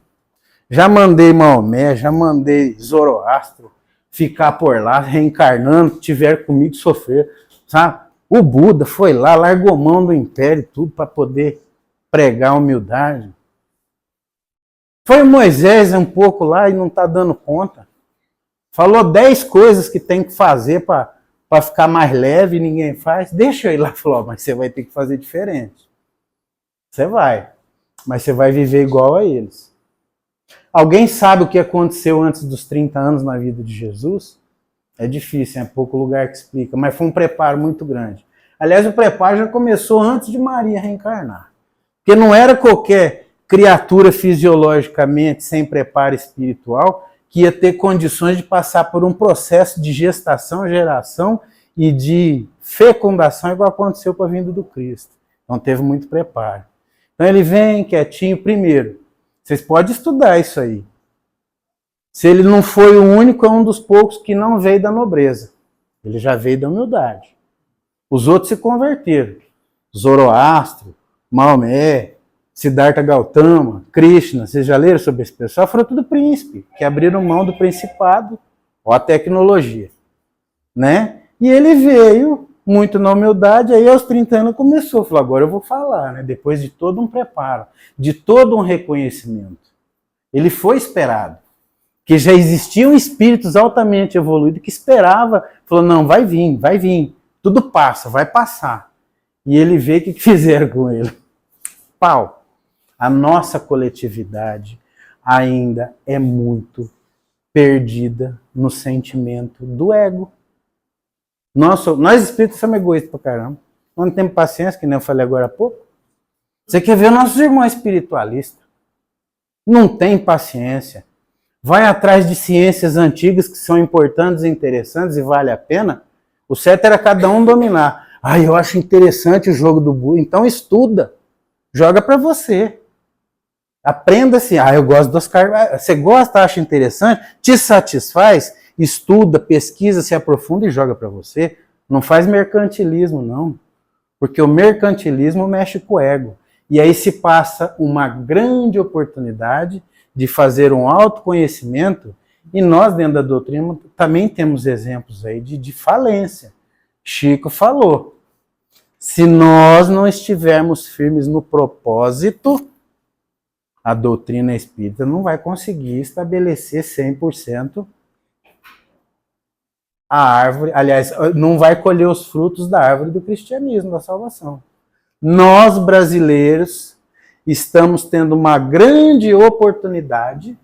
Já mandei Maomé, já mandei Zoroastro ficar por lá, reencarnando, tiver comigo sofrer, sabe? O Buda foi lá, largou mão do império e tudo para poder pregar a humildade. Foi o Moisés um pouco lá e não está dando conta. Falou 10 coisas que tem que fazer para ficar mais leve e ninguém faz. Deixa eu ir lá. Falou, mas você vai ter que fazer diferente. Você vai, mas você vai viver igual a eles. Alguém sabe o que aconteceu antes dos 30 anos na vida de Jesus? É difícil, é pouco lugar que explica, mas foi um preparo muito grande. Aliás, o preparo já começou antes de Maria reencarnar. Porque não era qualquer criatura fisiologicamente sem preparo espiritual que ia ter condições de passar por um processo de gestação, geração e de fecundação igual aconteceu com a vinda do Cristo. Então teve muito preparo. Então ele vem quietinho primeiro. Vocês podem estudar isso aí. Se ele não foi o único, é um dos poucos que não veio da nobreza. Ele já veio da humildade. Os outros se converteram. Zoroastro, Maomé, Siddhartha Gautama, Krishna, vocês já leram sobre esse pessoal? Foram tudo príncipe, que abriram mão do principado, ó a tecnologia, né? E ele veio muito na humildade, aí aos 30 anos começou, falou, agora eu vou falar, né? Depois de todo um preparo, de todo um reconhecimento. Ele foi esperado, que já existiam espíritos altamente evoluídos que esperava, falou, não, vai vir, tudo passa, vai passar. E ele vê o que fizeram com ele. Pau. A nossa coletividade ainda é muito perdida no sentimento do ego. Nós espíritos somos egoístas pra caramba. Nós não temos paciência, que nem eu falei agora há pouco. Você quer ver nossos irmãos espiritualistas? Não tem paciência. Vai atrás de ciências antigas que são importantes e interessantes e vale a pena. O certo era cada um dominar. Eu acho interessante o jogo do burro. Então estuda. Joga para você. Aprenda-se. Eu gosto do Oscar. Você gosta, acha interessante? Te satisfaz? Estuda, pesquisa, se aprofunda e joga para você. Não faz mercantilismo, não. Porque o mercantilismo mexe com o ego. E aí se passa uma grande oportunidade de fazer um autoconhecimento. E nós, dentro da doutrina, também temos exemplos aí de falência. Chico falou. Se nós não estivermos firmes no propósito, a doutrina espírita não vai conseguir estabelecer 100% a árvore, aliás, não vai colher os frutos da árvore do cristianismo, da salvação. Nós, brasileiros, estamos tendo uma grande oportunidade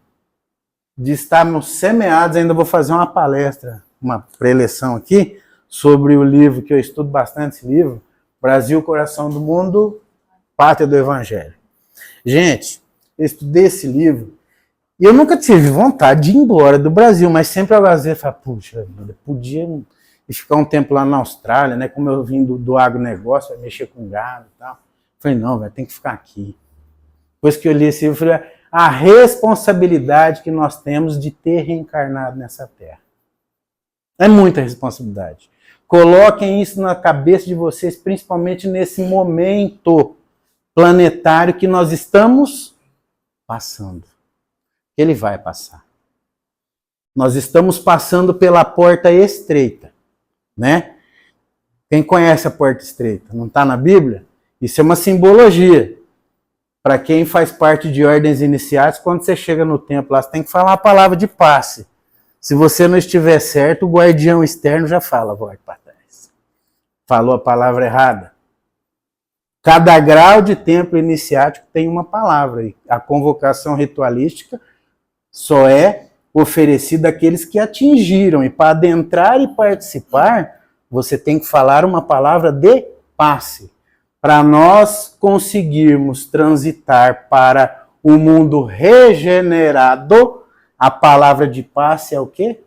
de estarmos semeados, ainda vou fazer uma palestra, uma preleção aqui, sobre o livro, que eu estudo bastante esse livro, Brasil, Coração do Mundo, Pátria do Evangelho. Gente, eu estudei esse livro e eu nunca tive vontade de ir embora do Brasil, mas sempre às vezes eu falo, puxa vida, podia ficar um tempo lá na Austrália, né? Como eu vim do agronegócio, vai mexer com gado e tal. Falei, não, vai ter que ficar aqui. Depois que eu li esse livro, eu falei, a responsabilidade que nós temos de ter reencarnado nessa terra. É muita responsabilidade. Coloquem isso na cabeça de vocês, principalmente nesse momento planetário que nós estamos passando. Ele vai passar. Nós estamos passando pela porta estreita, né? Quem conhece a porta estreita? Não está na Bíblia? Isso é uma simbologia. Para quem faz parte de ordens iniciáticas, quando você chega no templo, lá, você tem que falar a palavra de passe. Se você não estiver certo, o guardião externo já fala, volta para trás. Falou a palavra errada. Cada grau de templo iniciático tem uma palavra. E a convocação ritualística só é oferecida àqueles que atingiram. E para adentrar e participar, você tem que falar uma palavra de passe. Para nós conseguirmos transitar para o mundo regenerado, a palavra de passe é o quê?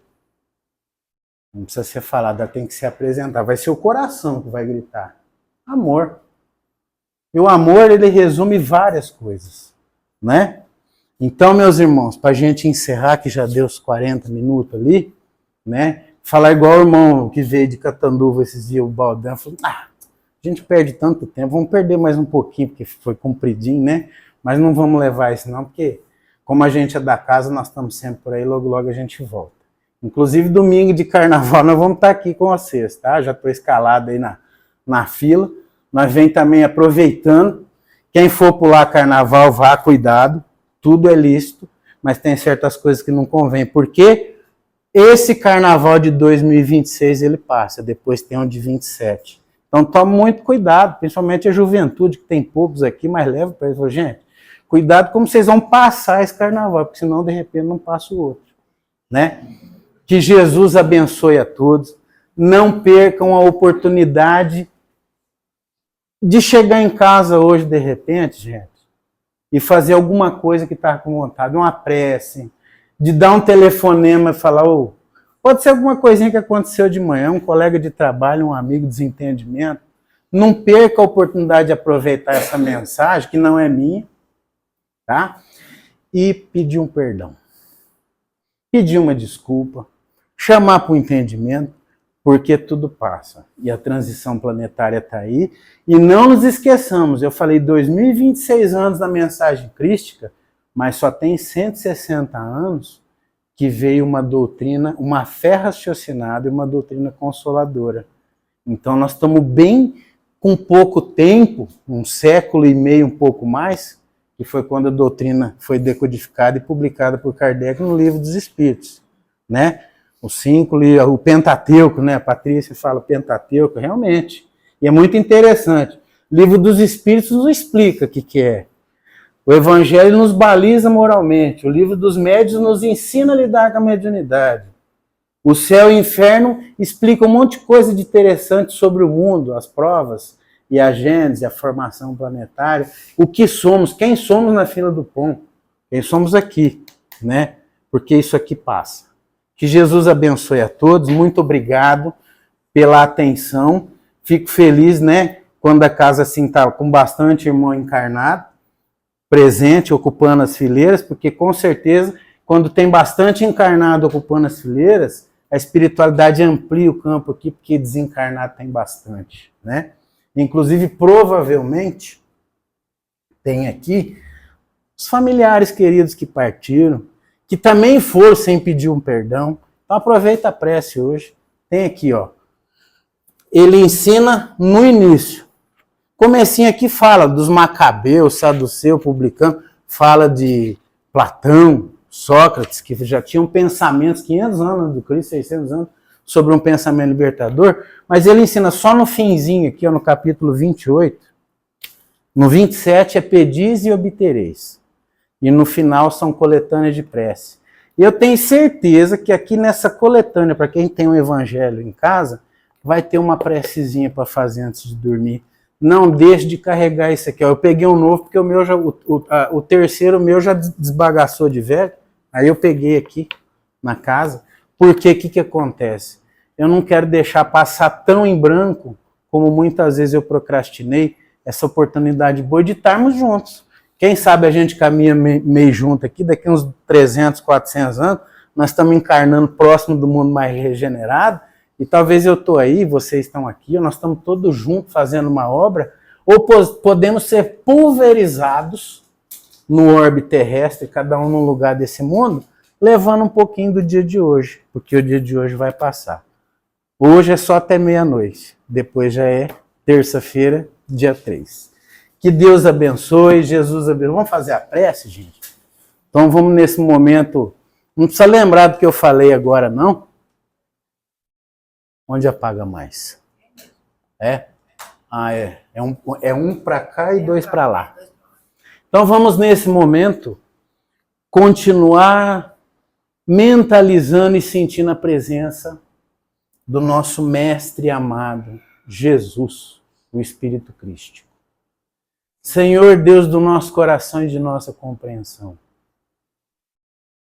Não precisa ser falada, tem que se apresentar. Vai ser o coração que vai gritar. Amor. E o amor, ele resume várias coisas, né? Então, meus irmãos, para a gente encerrar, que já deu os 40 minutos ali, né? Falar igual o irmão que veio de Catanduva esses dias, o Baldão, falou, a gente perde tanto tempo, vamos perder mais um pouquinho, porque foi compridinho, né? Mas não vamos levar isso não, porque como a gente é da casa, nós estamos sempre por aí, logo logo a gente volta. Inclusive, domingo de carnaval, nós vamos estar aqui com vocês, tá? Já estou escalado aí na fila. Nós vem também aproveitando. Quem for pular carnaval, vá, cuidado. Tudo é lícito, mas tem certas coisas que não convém. Porque esse carnaval de 2026, ele passa. Depois tem um de 27. Então, tome muito cuidado, principalmente a juventude, que tem poucos aqui, mas leva para eles. Gente, cuidado como vocês vão passar esse carnaval, porque senão, de repente, não passa o outro, né? Que Jesus abençoe a todos. Não percam a oportunidade de chegar em casa hoje, de repente, gente, e fazer alguma coisa que está com vontade, uma prece, de dar um telefonema e falar, oh, pode ser alguma coisinha que aconteceu de manhã, um colega de trabalho, um amigo, desentendimento. Não perca a oportunidade de aproveitar essa mensagem, que não é minha, tá? E pedir um perdão. Pedir uma desculpa, chamar para o entendimento, porque tudo passa. E a transição planetária está aí. E não nos esqueçamos, eu falei 2026 anos da mensagem crística, mas só tem 160 anos que veio uma doutrina, uma fé raciocinada e uma doutrina consoladora. Então nós estamos bem com pouco tempo, um século e meio, um pouco mais, que foi quando a doutrina foi decodificada e publicada por Kardec no Livro dos Espíritos, né? O Pentateuco, né? A Patrícia fala Pentateuco, realmente. E é muito interessante. O Livro dos Espíritos nos explica o que é. O Evangelho nos baliza moralmente. O Livro dos Médiuns nos ensina a lidar com a mediunidade. O Céu e o Inferno explica um monte de coisa de interessante sobre o mundo, as provas e a gênese, a formação planetária, o que somos, quem somos na fila do pão, quem somos aqui, né? Porque isso aqui passa. Que Jesus abençoe a todos, muito obrigado pela atenção, fico feliz, né, quando a casa assim está com bastante irmão encarnado, presente, ocupando as fileiras, porque com certeza, quando tem bastante encarnado ocupando as fileiras, a espiritualidade amplia o campo aqui, porque desencarnado tem bastante, né? Inclusive, provavelmente, tem aqui os familiares queridos que partiram, que também foram sem pedir um perdão. Então aproveita a prece hoje. Tem aqui, ó. Ele ensina no início. Comecinho aqui fala dos macabeus, saduceu, publicano, fala de Platão, Sócrates, que já tinham pensamentos, 500 anos do Cristo, 600 anos, sobre um pensamento libertador, mas ele ensina só no finzinho aqui, ó, no capítulo 28, no 27 é pedis e obtereis. E no final são coletâneas de prece. E eu tenho certeza que aqui nessa coletânea, para quem tem um evangelho em casa, vai ter uma precezinha para fazer antes de dormir. Não deixe de carregar isso aqui. Ó. Eu peguei um novo, porque o terceiro meu já desbagaçou de velho. Aí eu peguei aqui na casa. Porque o que acontece? Eu não quero deixar passar tão em branco, como muitas vezes eu procrastinei, essa oportunidade boa de estarmos juntos. Quem sabe a gente caminha meio junto aqui, daqui uns 300, 400 anos, nós estamos encarnando próximo do mundo mais regenerado, e talvez eu estou aí, vocês estão aqui, ou nós estamos todos juntos fazendo uma obra, ou podemos ser pulverizados no orbe terrestre, cada um num lugar desse mundo, levando um pouquinho do dia de hoje, porque o dia de hoje vai passar. Hoje é só até meia-noite, depois já é terça-feira, dia 3. Que Deus abençoe, Jesus abençoe. Vamos fazer a prece, gente? Então vamos nesse momento, não precisa lembrar do que eu falei agora, não? Onde apaga mais? É? Ah, é. É um para cá e dois para lá. Então vamos nesse momento continuar mentalizando e sentindo a presença do nosso mestre amado, Jesus, o Espírito Crístico. Senhor Deus do nosso coração e de nossa compreensão,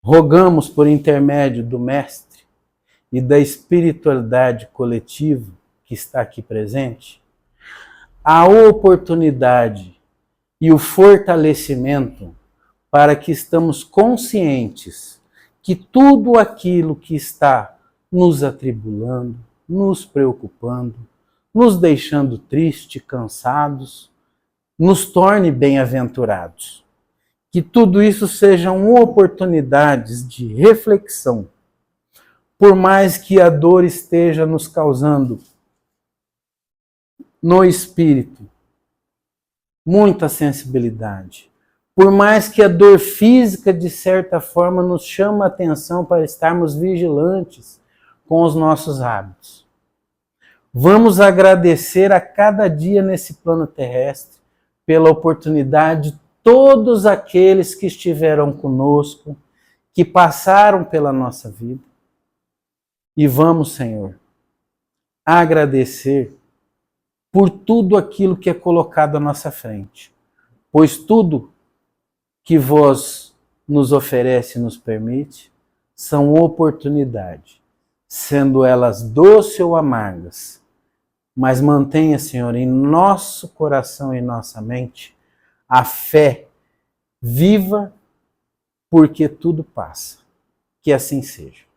rogamos por intermédio do Mestre e da espiritualidade coletiva que está aqui presente, a oportunidade e o fortalecimento para que estamos conscientes que tudo aquilo que está nos atribulando, nos preocupando, nos deixando tristes, cansados, nos torne bem-aventurados. Que tudo isso sejam oportunidades de reflexão. Por mais que a dor esteja nos causando no espírito muita sensibilidade, por mais que a dor física, de certa forma, nos chame a atenção para estarmos vigilantes com os nossos hábitos. Vamos agradecer a cada dia nesse plano terrestre pela oportunidade de todos aqueles que estiveram conosco, que passaram pela nossa vida, E vamos, Senhor, agradecer por tudo aquilo que é colocado à nossa frente, pois tudo que vós nos oferece e nos permite são oportunidades, sendo elas doces ou amargas, mas mantenha, Senhor, em nosso coração e nossa mente a fé viva, porque tudo passa. Que assim seja.